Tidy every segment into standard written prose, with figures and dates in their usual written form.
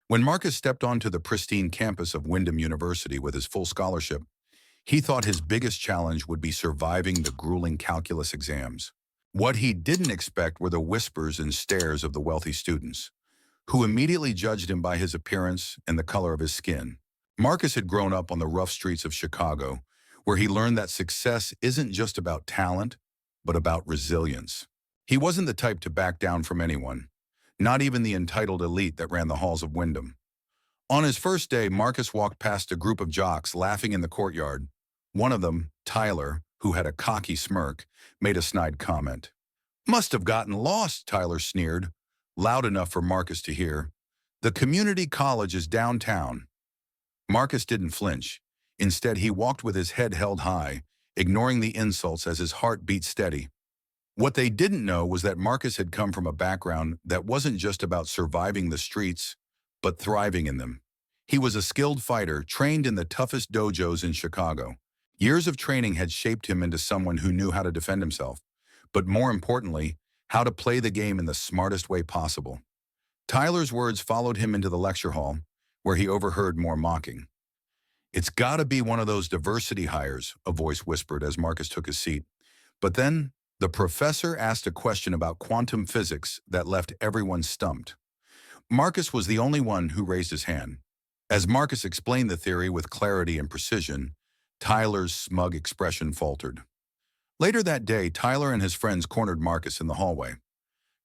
When Marcus stepped onto the pristine campus of Windham University with his full scholarship, he thought his biggest challenge would be surviving the grueling calculus exams. What he didn't expect were the whispers and stares of the wealthy students, who immediately judged him by his appearance and the color of his skin. Marcus had grown up on the rough streets of Chicago, where he learned that success isn't just about talent, but about resilience. He wasn't the type to back down from anyone, not even the entitled elite that ran the halls of Windham. On his first day, Marcus walked past a group of jocks laughing in the courtyard. One of them, Tyler, who had a cocky smirk, made a snide comment. "Must have gotten lost," Tyler sneered, loud enough for Marcus to hear. "The community college is downtown." Marcus didn't flinch. Instead, he walked with his head held high, ignoring the insults as his heart beat steady. What they didn't know was that Marcus had come from a background that wasn't just about surviving the streets, but thriving in them. He was a skilled fighter, trained in the toughest dojos in Chicago. Years of training had shaped him into someone who knew how to defend himself, but more importantly, how to play the game in the smartest way possible. Tyler's words followed him into the lecture hall, where he overheard more mocking. "It's gotta be one of those diversity hires," a voice whispered as Marcus took his seat. But then, the professor asked a question about quantum physics that left everyone stumped. Marcus was the only one who raised his hand. As Marcus explained the theory with clarity and precision, Tyler's smug expression faltered. Later that day, Tyler and his friends cornered Marcus in the hallway.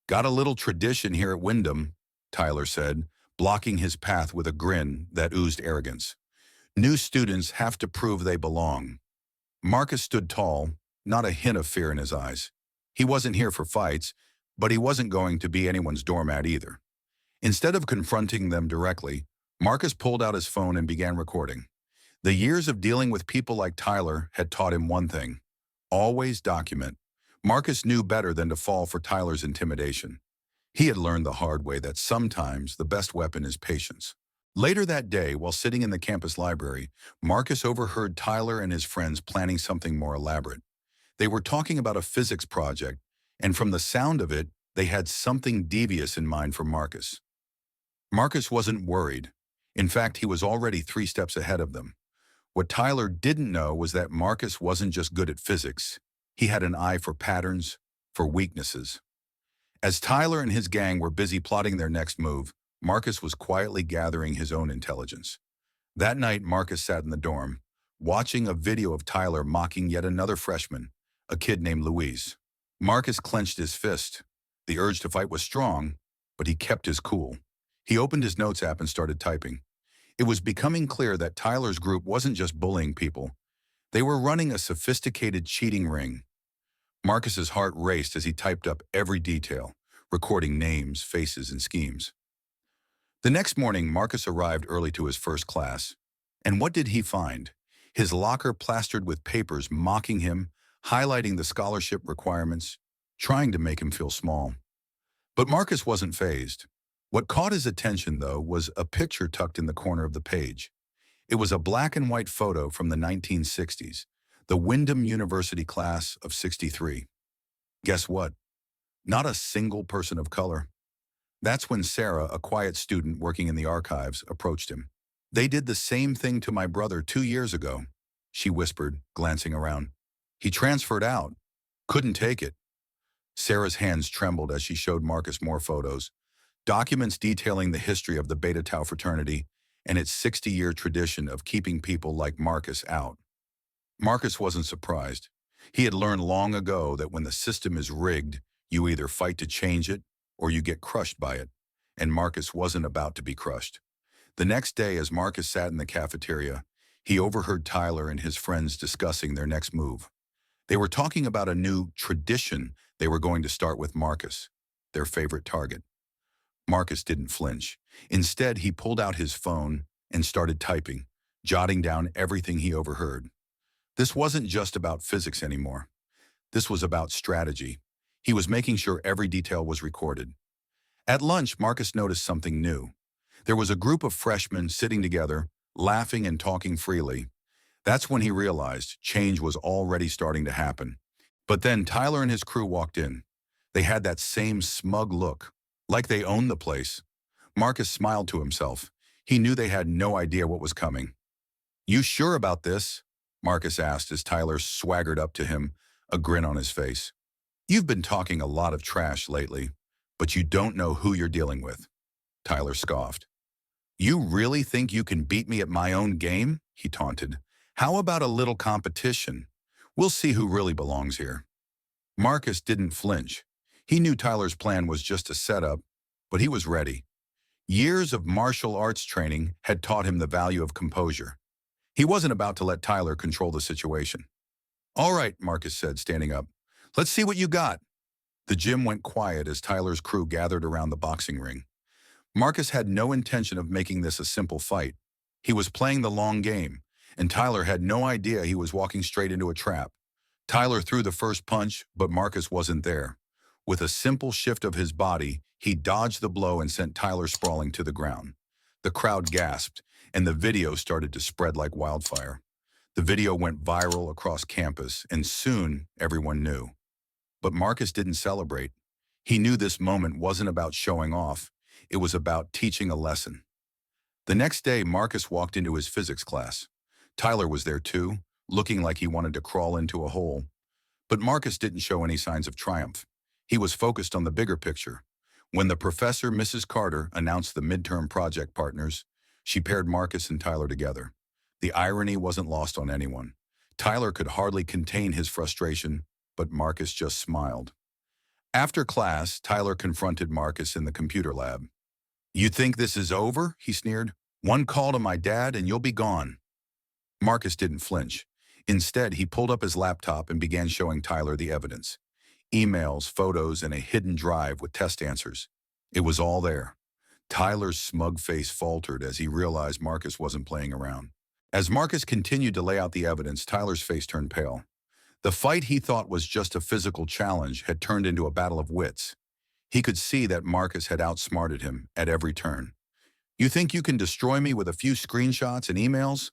"Got a little tradition here at Windham," Tyler said, blocking his path with a grin that oozed arrogance. "New students have to prove they belong." Marcus stood tall, not a hint of fear in his eyes. He wasn't here for fights, but he wasn't going to be anyone's doormat either. Instead of confronting them directly, Marcus pulled out his phone and began recording. The years of dealing with people like Tyler had taught him one thing: always document. Marcus knew better than to fall for Tyler's intimidation. He had learned the hard way that sometimes the best weapon is patience. Later that day, while sitting in the campus library, Marcus overheard Tyler and his friends planning something more elaborate. They were talking about a physics project, and from the sound of it, they had something devious in mind for Marcus. Marcus wasn't worried. In fact, he was already 3 steps ahead of them. What Tyler didn't know was that Marcus wasn't just good at physics. He had an eye for patterns, for weaknesses. As Tyler and his gang were busy plotting their next move, Marcus was quietly gathering his own intelligence. That night, Marcus sat in the dorm, watching a video of Tyler mocking yet another freshman, a kid named Luis. Marcus clenched his fist. The urge to fight was strong, but he kept his cool. He opened his notes app and started typing. It was becoming clear that Tyler's group wasn't just bullying people. They were running a sophisticated cheating ring. Marcus's heart raced as he typed up every detail, recording names, faces, and schemes. The next morning, Marcus arrived early to his first class. And what did he find? His locker plastered with papers mocking him, highlighting the scholarship requirements, trying to make him feel small. But Marcus wasn't fazed. What caught his attention, though, was a picture tucked in the corner of the page. It was a black and white photo from the 1960s, the Windham University class of '63. Guess what? Not a single person of color. That's when Sarah, a quiet student working in the archives, approached him. "They did the same thing to my brother 2 years ago," she whispered, glancing around. "He transferred out. Couldn't take it." Sarah's hands trembled as she showed Marcus more photos, documents detailing the history of the Beta Tau fraternity and its 60-year tradition of keeping people like Marcus out. Marcus wasn't surprised. He had learned long ago that when the system is rigged, you either fight to change it or you get crushed by it, and Marcus wasn't about to be crushed. The next day, as Marcus sat in the cafeteria, he overheard Tyler and his friends discussing their next move. They were talking about a new tradition they were going to start with Marcus, their favorite target. Marcus didn't flinch. Instead, he pulled out his phone and started typing, jotting down everything he overheard. This wasn't just about physics anymore. This was about strategy. He was making sure every detail was recorded. At lunch, Marcus noticed something new. There was a group of freshmen sitting together, laughing and talking freely. That's when he realized change was already starting to happen. But then Tyler and his crew walked in. They had that same smug look, like they owned the place. Marcus smiled to himself. He knew they had no idea what was coming. "You sure about this?" Marcus asked as Tyler swaggered up to him, a grin on his face. "You've been talking a lot of trash lately, but you don't know who you're dealing with." Tyler scoffed. "You really think you can beat me at my own game?" he taunted. "How about a little competition? We'll see who really belongs here." Marcus didn't flinch. He knew Tyler's plan was just a setup, but he was ready. Years of martial arts training had taught him the value of composure. He wasn't about to let Tyler control the situation. "All right," Marcus said, standing up. "Let's see what you got." The gym went quiet as Tyler's crew gathered around the boxing ring. Marcus had no intention of making this a simple fight. He was playing the long game, and Tyler had no idea he was walking straight into a trap. Tyler threw the first punch, but Marcus wasn't there. With a simple shift of his body, he dodged the blow and sent Tyler sprawling to the ground. The crowd gasped, and the video started to spread like wildfire. The video went viral across campus, and soon everyone knew. But Marcus didn't celebrate. He knew this moment wasn't about showing off. It was about teaching a lesson. The next day, Marcus walked into his physics class. Tyler was there too, looking like he wanted to crawl into a hole. But Marcus didn't show any signs of triumph. He was focused on the bigger picture. When the professor, Mrs. Carter, announced the midterm project partners, she paired Marcus and Tyler together. The irony wasn't lost on anyone. Tyler could hardly contain his frustration, but Marcus just smiled. After class, Tyler confronted Marcus in the computer lab. "You think this is over?" he sneered. "One call to my dad and you'll be gone." Marcus didn't flinch. Instead, he pulled up his laptop and began showing Tyler the evidence. Emails, photos, and a hidden drive with test answers. It was all there. Tyler's smug face faltered as he realized Marcus wasn't playing around. As Marcus continued to lay out the evidence, Tyler's face turned pale. The fight he thought was just a physical challenge had turned into a battle of wits. He could see that Marcus had outsmarted him at every turn. "You think you can destroy me with a few screenshots and emails?"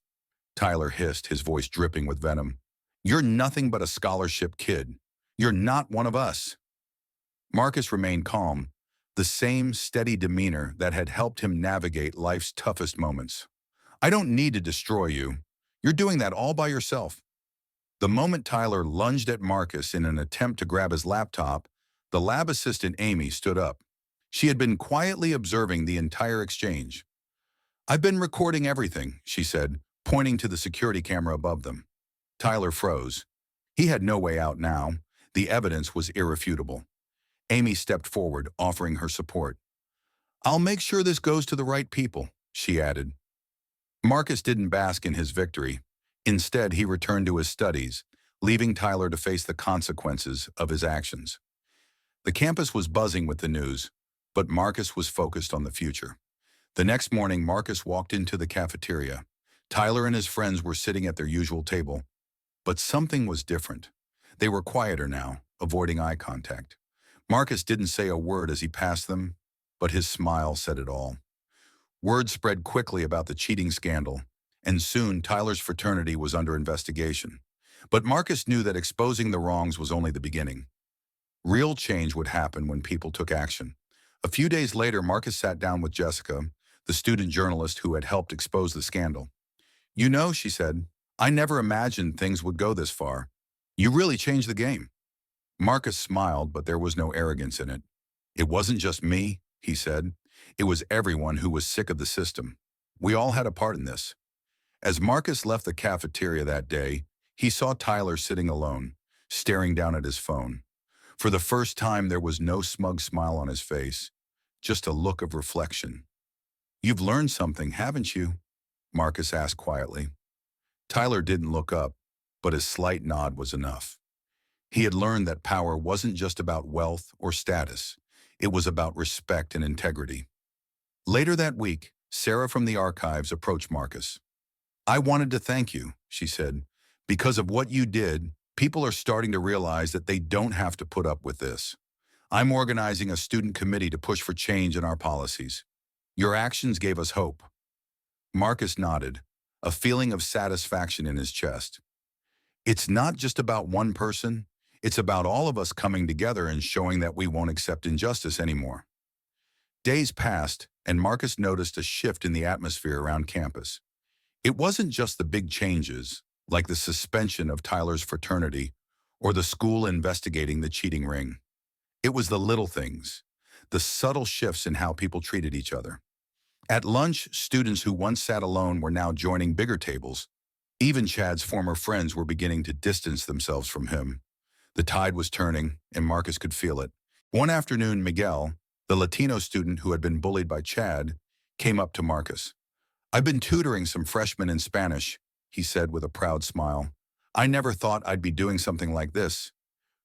Tyler hissed, his voice dripping with venom. "You're nothing but a scholarship kid. You're not one of us." Marcus remained calm, the same steady demeanor that had helped him navigate life's toughest moments. "I don't need to destroy you. You're doing that all by yourself." The moment Tyler lunged at Marcus in an attempt to grab his laptop, the lab assistant Amy stood up. She had been quietly observing the entire exchange. "I've been recording everything," she said, pointing to the security camera above them. Tyler froze. He had no way out now. The evidence was irrefutable. Amy stepped forward, offering her support. "I'll make sure this goes to the right people," she added. Marcus didn't bask in his victory. Instead, he returned to his studies, leaving Tyler to face the consequences of his actions. The campus was buzzing with the news, but Marcus was focused on the future. The next morning, Marcus walked into the cafeteria. Tyler and his friends were sitting at their usual table. But something was different. They were quieter now, avoiding eye contact. Marcus didn't say a word as he passed them, but his smile said it all. Word spread quickly about the cheating scandal, and soon Tyler's fraternity was under investigation. But Marcus knew that exposing the wrongs was only the beginning. Real change would happen when people took action. A few days later, Marcus sat down with Jessica, the student journalist who had helped expose the scandal. "You know," she said, "I never imagined things would go this far. You really changed the game." Marcus smiled, but there was no arrogance in it. "It wasn't just me," he said. "It was everyone who was sick of the system. We all had a part in this." As Marcus left the cafeteria that day, he saw Tyler sitting alone, staring down at his phone. For the first time, there was no smug smile on his face, just a look of reflection. "You've learned something, haven't you?" Marcus asked quietly. Tyler didn't look up, but his slight nod was enough. He had learned that power wasn't just about wealth or status. It was about respect and integrity. Later that week, Sarah from the archives approached Marcus. "I wanted to thank you," she said. "Because of what you did, people are starting to realize that they don't have to put up with this. I'm organizing a student committee to push for change in our policies. Your actions gave us hope." Marcus nodded, a feeling of satisfaction in his chest. "It's not just about one person. It's about all of us coming together and showing that we won't accept injustice anymore." Days passed, and Marcus noticed a shift in the atmosphere around campus. It wasn't just the big changes, like the suspension of Tyler's fraternity or the school investigating the cheating ring. It was the little things, the subtle shifts in how people treated each other. At lunch, students who once sat alone were now joining bigger tables. Even Chad's former friends were beginning to distance themselves from him. The tide was turning, and Marcus could feel it. One afternoon, Miguel, the Latino student who had been bullied by Chad, came up to Marcus. "I've been tutoring some freshmen in Spanish," he said with a proud smile. "I never thought I'd be doing something like this.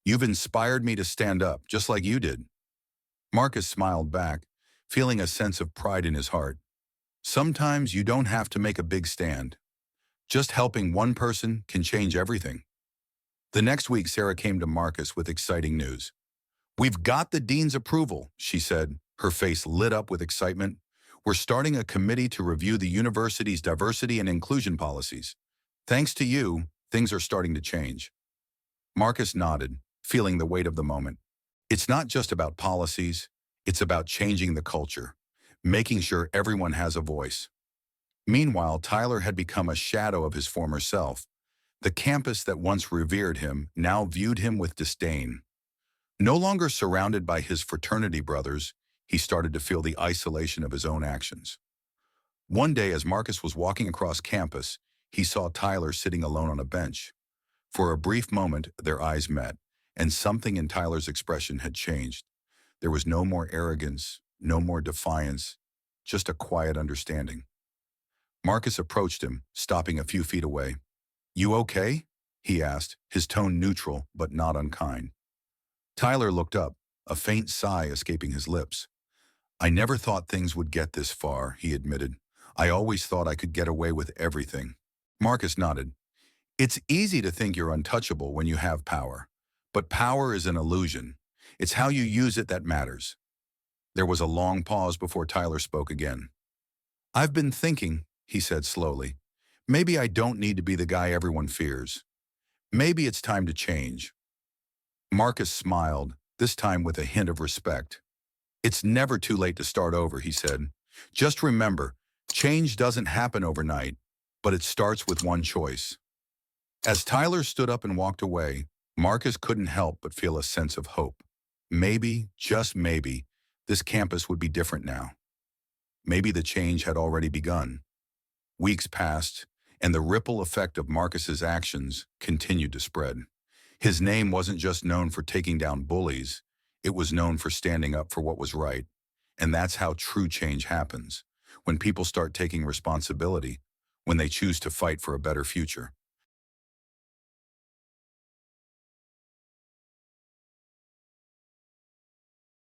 You've inspired me to stand up, just like you did." Marcus smiled back, feeling a sense of pride in his heart. Sometimes you don't have to make a big stand. Just helping one person can change everything. The next week, Sarah came to Marcus with exciting news. "We've got the dean's approval," she said, her face lit up with excitement. "We're starting a committee to review the university's diversity and inclusion policies. Thanks to you, things are starting to change." Marcus nodded, feeling the weight of the moment. It's not just about policies, it's about changing the culture, making sure everyone has a voice. Meanwhile, Tyler had become a shadow of his former self. The campus that once revered him now viewed him with disdain. No longer surrounded by his fraternity brothers, he started to feel the isolation of his own actions. One day, as Marcus was walking across campus, he saw Tyler sitting alone on a bench. For a brief moment, their eyes met, and something in Tyler's expression had changed. There was no more arrogance, no more defiance, just a quiet understanding. Marcus approached him, stopping a few feet away. "You okay?" he asked, his tone neutral but not unkind. Tyler looked up, a faint sigh escaping his lips. "I never thought things would get this far," he admitted. "I always thought I could get away with everything." Marcus nodded. "It's easy to think you're untouchable when you have power. But power is an illusion. It's how you use it that matters." There was a long pause before Tyler spoke again. "I've been thinking," he said slowly. "Maybe I don't need to be the guy everyone fears. Maybe it's time to change." Marcus smiled, this time with a hint of respect. "It's never too late to start over," he said. "Just remember, change doesn't happen overnight, but it starts with one choice." As Tyler stood up and walked away, Marcus couldn't help but feel a sense of hope. Maybe, just maybe, this campus would be different now. Maybe the change had already begun. Weeks passed, and the ripple effect of Marcus's actions continued to spread. His name wasn't just known for taking down bullies, it was known for standing up for what was right. And that's how true change happens, when people start taking responsibility, when they choose to fight for a better future.